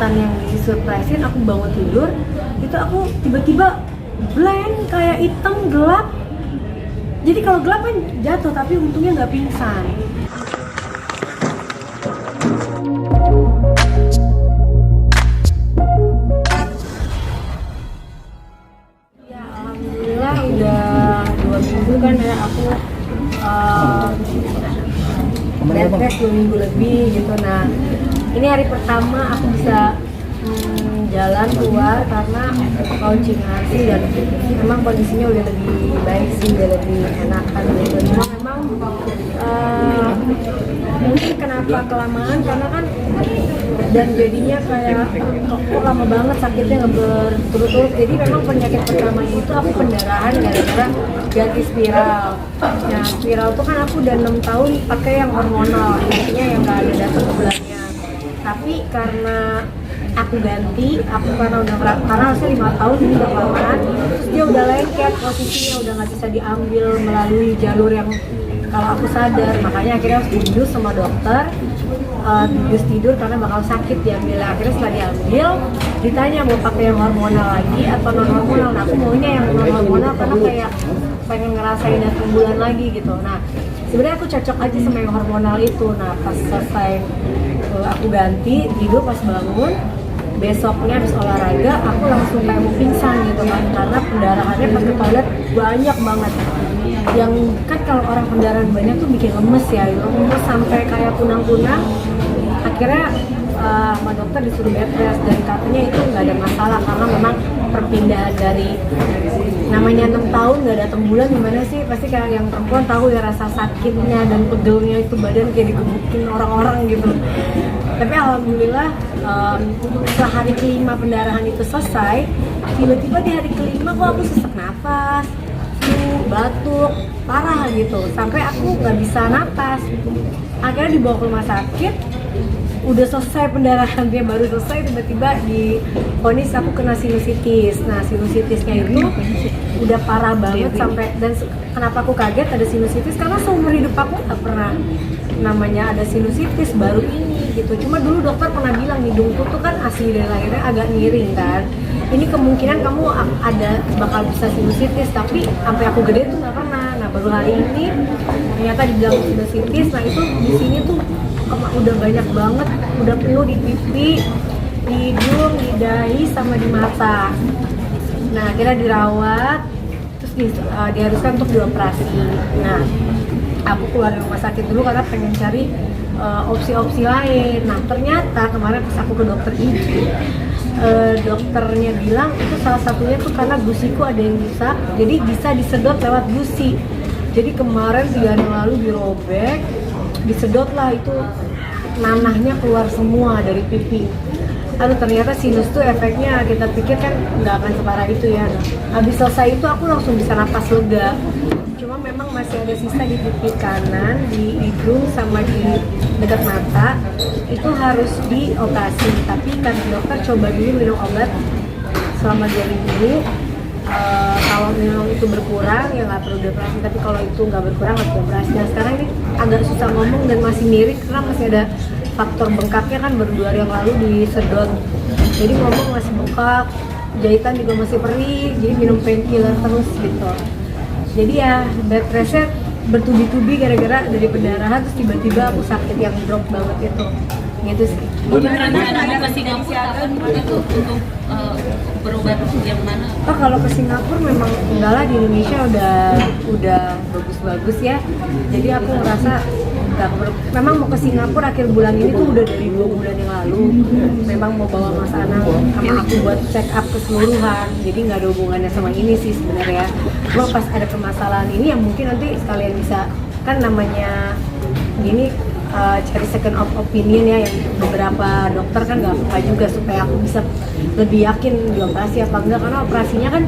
kelihatan yang disurprisein. Aku bangun tidur, itu aku tiba-tiba blank, kayak hitam gelap. Jadi kalau gelap kan jatuh, tapi untungnya nggak pingsan. Ya alhamdulillah udah 2 minggu kan ya aku bed rest 2 minggu lebih gitu. Nah ini hari pertama aku bisa jalan keluar karena coaching nasi, dan memang kondisinya udah lebih baik sih, udah lebih enakan gitu. Cuma memang mungkin kenapa kelamaan karena kan, dan jadinya kayak kok lama banget sakitnya nggak berturut-turut. Jadi memang penyakit pertama itu aku pendarahan gara-gara ganti spiral. Nah spiral tuh kan aku udah 6 tahun pakai yang hormonal, artinya yang nggak ada datang ke bulannya. Tapi karena aku ganti, karena harusnya 5 tahun, ini udah kelamaan, terus dia udah lengket, posisinya udah nggak bisa diambil melalui jalur yang kalau aku sadar. Makanya akhirnya harus dibius sama dokter, bius tidur karena bakal sakit diambil. Akhirnya setelah diambil, ditanya mau pakai yang hormonal lagi atau non hormonal. Nah aku maunya yang non hormonal karena kayak pengen ngerasain datang bulan lagi gitu. Nah sebenarnya aku cocok aja sama yang hormonal itu. Nah pas selesai aku ganti, tidur pas bangun, besoknya habis olahraga aku langsung kayak mau pingsan gitu kan, karena pendarahannya pas ke toilet banyak banget. Yang kan kalau orang pendarahan banyak tuh bikin lemes ya, lemes sampai kayak kunang-kunang. Akhirnya sama dokter disuruh bed rest, dan katanya itu nggak ada masalah karena memang perpindahan dari namanya 6 tahun nggak datang bulan, gimana sih, pasti kayak yang perempuan tahu ya rasa sakitnya dan pegelnya itu, badan kayak digebukin orang-orang gitu. Tapi alhamdulillah setelah hari kelima pendarahan itu selesai, tiba-tiba di hari kelima kok aku sesak napas, batuk parah gitu, sampai aku nggak bisa napas. Akhirnya dibawa ke rumah sakit, udah selesai pendarahan, dia baru selesai, tiba-tiba divonis aku kena sinusitis. Nah sinusitisnya itu udah parah banget sampai, dan kenapa aku kaget ada sinusitis karena seumur hidup aku nggak pernah namanya ada sinusitis, baru ini gitu. Cuma dulu dokter pernah bilang hidungku tuh kan asli dari lahirnya agak miring kan, ini kemungkinan kamu bakal bisa sinusitis, tapi sampai aku gede tuh nggak pernah. Nah baru hari ini ternyata dibilang sinusitis. Nah itu di sini tuh udah banyak banget, udah penuh di pipi, di hidung, di dahi, sama di mata. Nah akhirnya dirawat, terus diharuskan untuk dioperasi. Nah aku keluar dari rumah sakit dulu karena pengen cari opsi-opsi lain. Nah ternyata kemarin pas aku ke dokter gigi, dokternya bilang itu salah satunya tuh karena gusiku ada yang rusak, jadi bisa disedot lewat gusi. Jadi kemarin 3 hari lalu dirobek, disedot lah, itu nanahnya keluar semua dari pipi. Aduh ternyata sinus tuh efeknya kita pikir kan nggak akan separah itu ya. Habis selesai itu aku langsung bisa napas lega. Cuma memang masih ada sisa di pipi kanan, di hidung, sama di dekat mata. Itu harus dioperasi. Tapi kan dokter coba dulu minum obat selama 2 minggu. Kalau memang itu berkurang ya nggak perlu dioperasi, tapi kalau itu nggak berkurang harus dioperasi. Nah sekarang ini agak susah ngomong dan masih miring karena masih ada faktor bengkaknya, kan baru 2 hari yang lalu disedot, jadi ngomong masih bengkak, jahitan juga masih perih, jadi minum painkiller terus gitu. Jadi ya bed rest-nya bertubi-tubi gara-gara dari pendarahan, terus tiba-tiba aku sakit yang drop banget itu gitu sih. Karena ada ke Singapura itu untuk berobat yang mana? Oh kalau ke Singapura memang enggak lah, di Indonesia udah bagus-bagus ya. Jadi aku ngerasa nggak perlu. Memang mau ke Singapura akhir bulan ini tuh udah dari 2 bulan yang lalu. Memang mau bawa Mas Anang sama aku buat check up keseluruhan. Jadi nggak ada hubungannya sama ini sih sebenarnya. Cuma pas ada permasalahan ini yang mungkin nanti sekalian bisa, kan namanya gini, cari second opinion ya, yang beberapa dokter kan nggak apa juga, supaya aku bisa lebih yakin dioperasi apa enggak, karena operasinya kan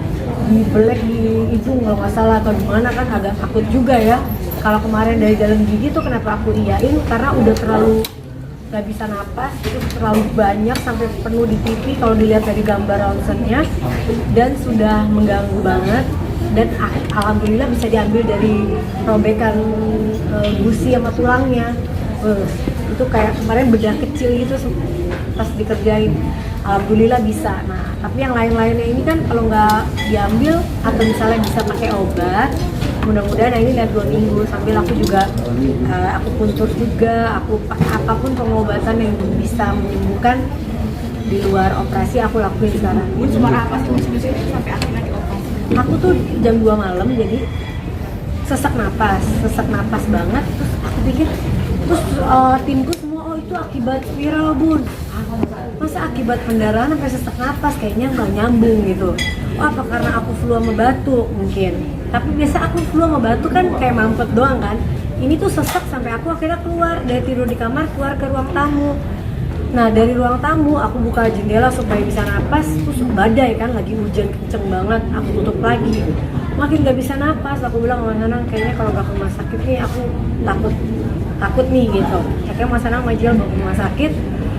dibelek di hidung kalau nggak salah atau gimana, kan agak takut juga ya. Kalau kemarin dari dalam gigi tuh kenapa aku iyain, karena udah terlalu nggak bisa napas, itu terlalu banyak sampai penuh di pipi kalau dilihat dari gambar ronsennya, dan sudah mengganggu banget. Dan alhamdulillah bisa diambil dari robekan gusi sama tulangnya. Itu kayak kemarin bedah kecil gitu, pas dikerjain alhamdulillah bisa. Nah tapi yang lain-lainnya ini kan kalau nggak diambil atau misalnya bisa pakai obat, mudah-mudahan ini lihat 2 minggu sambil aku juga aku puntur juga, aku apapun pengobatan yang bisa menyembuhkan di luar operasi aku lakuin sekarang. Suara apa sih sampai akhirnya dioperasi? Aku tuh jam 2 malam jadi sesak napas banget. Terus aku pikir, terus timku semua itu akibat viral bun. Masa akibat pendarahan sampai sesak napas, kayaknya nggak nyambung gitu. Oh apa karena aku flu sama batuk mungkin. Tapi biasa aku flu sama batuk kan kayak mampet doang kan. Ini tuh sesak sampai aku akhirnya keluar dari tidur di kamar, keluar ke ruang tamu. Nah dari ruang tamu aku buka jendela supaya bisa napas, terus badai kan, lagi hujan kenceng banget, aku tutup lagi, makin gak bisa napas. Aku bilang sama Nanang, kayaknya kalau gak ke rumah sakit nih aku takut nih gitu. Akhirnya Mas Nanang majel bawa ke rumah sakit,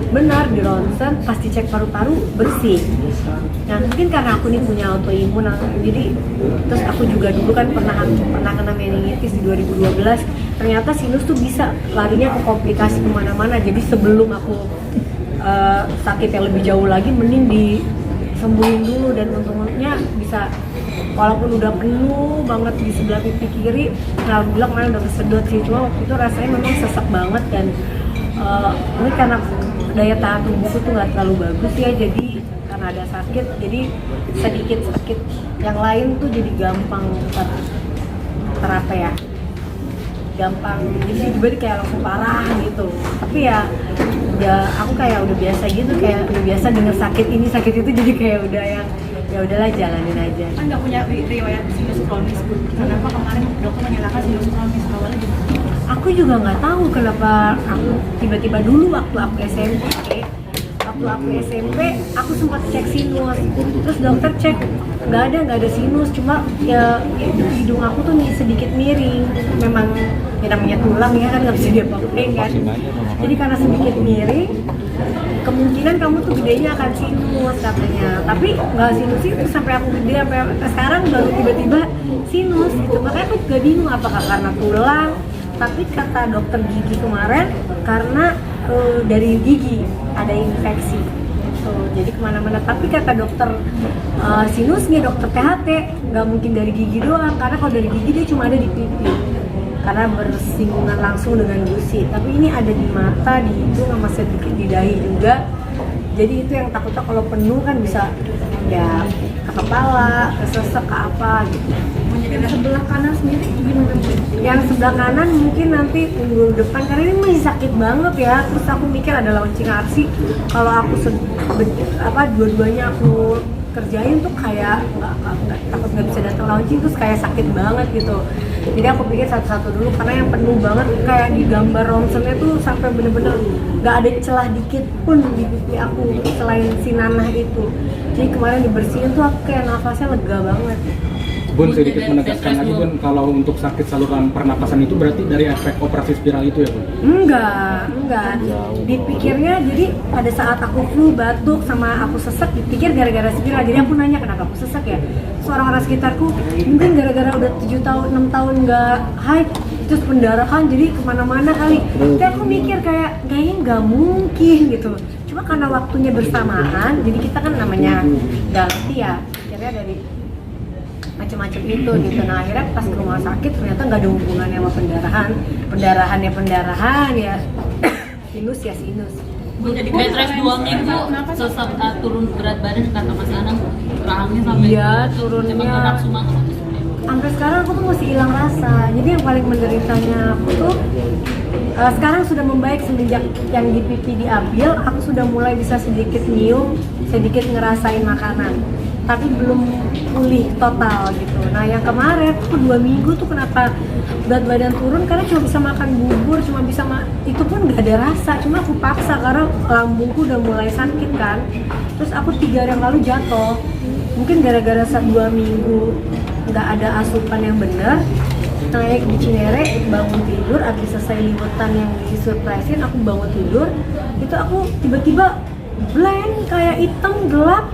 benar di ronsen pas dicek paru-paru bersih. Nah mungkin karena aku nih punya autoimun, jadi terus aku juga dulu kan pernah kena meningitis di 2012. Ternyata sinus tuh bisa larinya ke komplikasi kemana-mana. Jadi sebelum aku sakit yang lebih jauh lagi, mending disembuhin dulu. Dan untungnya bisa, walaupun udah penuh banget di sebelah pipi kiri, alhamdulillah kemarin udah kesedot sih. Cuma waktu itu rasanya memang sesak banget dan ini karena daya tahan tubuhku tuh nggak terlalu bagus ya. Jadi karena ada sakit, jadi sedikit sakit yang lain tuh jadi gampang terapa ya, gampang, jadi tiba-tiba kayak langsung parah gitu. Tapi ya aku kayak udah biasa gitu, kayak udah biasa denger sakit ini sakit itu, jadi kayak udah yang ya udahlah jalanin aja. Kan nggak punya riwayat sinus kronis, Bu. Kenapa kemarin dokter menyatakan sinus kronis awalnya gimana? Aku juga nggak tahu kenapa aku tiba-tiba dulu waktu aku SMP aku sempat cek sinus, terus dokter cek nggak ada sinus, cuma ya hidung aku tuh sedikit miring, memang ya namanya tulang ya kan nggak bisa diapa-apain kan. Jadi karena sedikit miring, kemungkinan kamu tuh gedenya akan sinus katanya. Tapi nggak sinus itu sampai aku gede, sampai sekarang baru tiba-tiba sinus gitu. Makanya aku juga bingung apakah karena tulang. Tapi kata dokter gigi kemarin karena dari gigi ada infeksi. Jadi kemana-mana. Tapi kata dokter sinusnya, dokter THT, nggak mungkin dari gigi doang. Karena kalau dari gigi dia cuma ada di pipi, karena bersinggungan langsung dengan gusi. Tapi ini ada di mata, di hidung, sama sedikit di dahi juga. Jadi itu yang takutnya kalau penuh kan bisa ya ke kepala, ke sesek, ke apa gitu. Yang sebelah kanan sendiri gimana, Bu? Yang sebelah kanan mungkin nanti minggu depan, karena ini masih sakit banget ya. Terus aku mikir ada launching aksi, kalau aku dua-duanya aku kerjain tuh kayak takut nggak bisa datang launching, terus kayak sakit banget gitu. Jadi aku pikir satu-satu dulu, karena yang penuh banget kayak di gambar ronsennya tuh sampai bener-bener nggak ada celah dikit pun di pipi aku selain si nanah itu. Jadi kemarin dibersihin tuh aku kayak nafasnya lega banget. Bun, sedikit menegaskan lagi Bun, kalau untuk sakit saluran pernapasan itu berarti dari efek operasi spiral itu ya Bun? Enggak. Dipikirnya jadi pada saat aku flu, batuk, sama aku sesek, dipikir gara-gara spiral. Jadi aku nanya kenapa aku sesek ya. Seorang orang sekitarku mungkin gara-gara udah 6 tahun nggak haid, terus pendarahan jadi kemana-mana kali. Tapi aku mikir kayaknya nggak mungkin gitu. Cuma karena waktunya bersamaan, jadi kita kan namanya ganti ya. Akhirnya dari macam-macam itu gitu. Nah akhirnya pas ke rumah sakit ternyata nggak ada hubungannya sama pendarahan ya sinus ya sinus. Bu, jadi bed rest 2 minggu, sesak turun berat badan kata Mas Anang, rahangnya sampai Iya, turunnya. emang nafsu banget. Sampai sekarang aku tuh masih hilang rasa. Jadi yang paling menderitanya aku tuh sekarang sudah membaik semenjak yang di pipi diambil. Aku sudah mulai bisa sedikit nyium, sedikit ngerasain makanan, tapi belum pulih total gitu. Nah yang kemarin aku 2 minggu tuh kenapa berat badan turun, karena cuma bisa makan bubur, cuma bisa itu pun gak ada rasa, cuma aku paksa karena lambungku udah mulai sakit kan. Terus aku 3 hari yang lalu jatuh, mungkin gara-gara 2 minggu nggak ada asupan yang benar. Naik di Cinere, bangun tidur, habis selesai liwetan yang disurprisein, aku bangun tidur, itu aku tiba-tiba blank, kayak hitam gelap.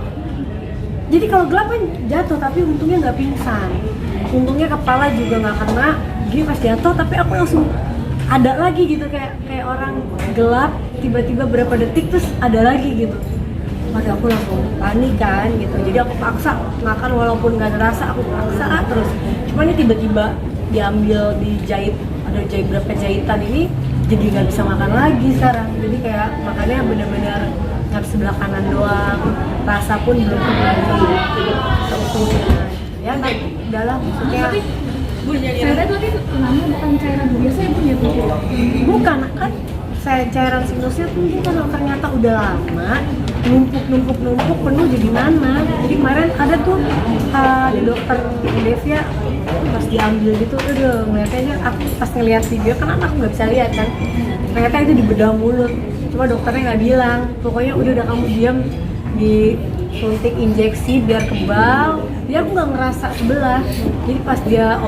Jadi kalau gelap kan jatuh, tapi untungnya nggak pingsan, untungnya kepala juga nggak kena. Jadi pas jatuh, tapi aku langsung ada lagi gitu, kayak orang gelap, tiba-tiba berapa detik terus ada lagi gitu. Waduh, aku langsung panik kan gitu, jadi aku paksa makan walaupun gak ada rasa, aku paksa terus. Cuma ini tiba-tiba diambil, dijahit, ada jahit berapa jahitan ini, jadi nggak bisa makan lagi sekarang. Jadi kayak makannya benar-benar nggak sebelah kanan doang, rasa pun belum lagi seutuhnya. Ya nggak dalam maksudnya. Cairan tapi namanya bukan cairan biasa ya Bu ya Bu? Bukan kan, saya cairan sinusnya tuh kan ternyata udah lama numpuk penuh jadi nanah. Jadi kemarin ada tuh di dokter Devia pas diambil gitu, udah ngeliatnya aku pas ngeliat video kan aku nggak bisa lihat kan, ternyata itu di bedah mulut. Cuma dokternya nggak bilang, pokoknya udah kamu diam, disuntik injeksi biar kebal. Dia aku nggak ngerasa sebelah, jadi pas dia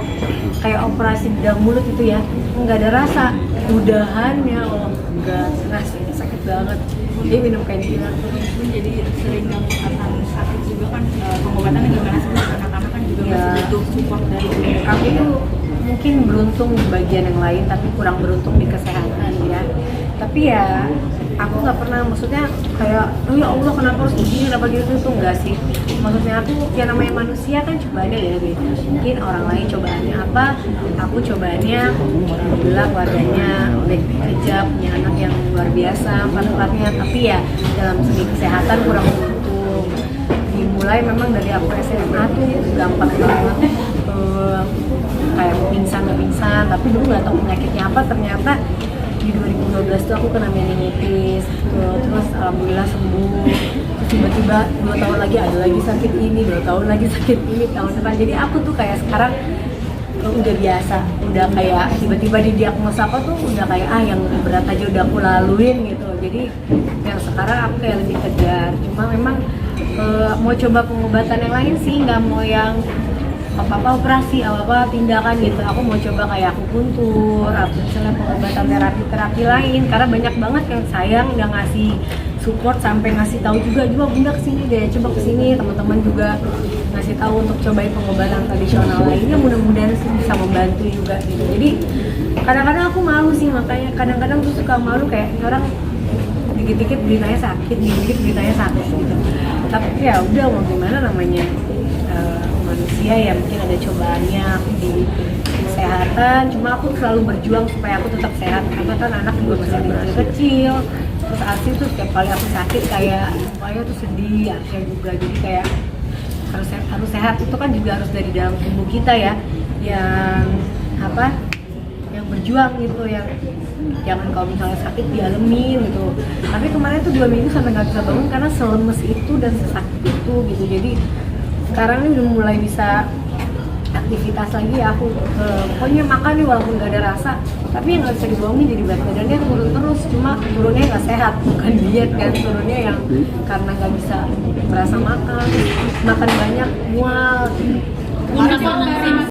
kayak operasi bedah mulut itu ya nggak ada rasa, udahannya nggak ngerasa, sakit banget. Dia minum painkiller terus. Jadi sering akan sakit juga kan, pengobatannya gimana sih? Anak-anak kan juga Ya. masih butuh support dari Aku tuh mungkin beruntung di bagian yang lain, tapi kurang beruntung di kesehatan ya. Tapi ya aku nggak pernah, maksudnya kayak oh ya Allah kenapa harus begini, kenapa gitu, tuh enggak sih. Maksudnya aku ya namanya manusia kan cobaannya beda-beda. Mungkin orang lain cobaannya apa, aku cobaannya alhamdulillah keluarganya oleh kerja, punya anak yang luar biasa, empat-empatnya. Tapi ya dalam segi kesehatan kurang beruntung. Dimulai memang dari aku SMA tuh gampang banget kayak pingsan, tapi dulu nggak tahu penyakitnya apa. Ternyata di 2012 tuh aku kena meningitis, terus alhamdulillah sembuh. Terus tiba-tiba 2 tahun lagi ada lagi sakit ini, 2 tahun lagi sakit ini, tahun depan. Jadi aku tuh kayak sekarang udah biasa, udah kayak tiba-tiba didiagnosa apa tuh udah kayak yang berat aja udah aku laluin gitu. Jadi yang sekarang aku kayak lebih tegar. Cuma memang mau coba pengobatan yang lain sih, nggak mau yang apa-apa operasi, apa-apa tindakan gitu. Aku mau coba kayak akupuntur, atau misalnya pengobatan terapi lain, karena banyak banget yang sayang udah ngasih support sampai ngasih tahu juga Bunda kesini deh, coba kesini. Teman-teman juga ngasih tahu untuk cobain pengobatan tradisional lainnya, mudah-mudahan sih bisa membantu juga gitu. Jadi kadang-kadang aku malu sih, makanya kadang-kadang tuh suka malu kayak ini orang dikit-dikit beritanya sakit, dikit-dikit beritanya sakit gitu. Tapi ya udah mau gimana, namanya manusia ya, mungkin ada cobaannya di kesehatan. Cuma aku selalu berjuang supaya aku tetap sehat, karena kan anak juga masih kecil. Terus Arsi tuh setiap kali aku sakit kayak supaya tuh sedih, Arsi juga. Jadi kayak harus sehat itu kan juga harus dari dalam tubuh kita ya, yang berjuang gitu, yang jangan kalau misalnya sakit dialemin gitu. Tapi kemarin tuh 2 minggu sampai nggak bisa bangun karena selemes itu dan sesakit itu gitu. Jadi sekarang ini udah mulai bisa aktivitas lagi ya, aku pokoknya makan nih walaupun nggak ada rasa, tapi yang nggak bisa dibohongin jadi berat badannya turun terus. Cuma turunnya nggak sehat, bukan diet kan, turunnya yang karena nggak bisa merasa makan banyak mual.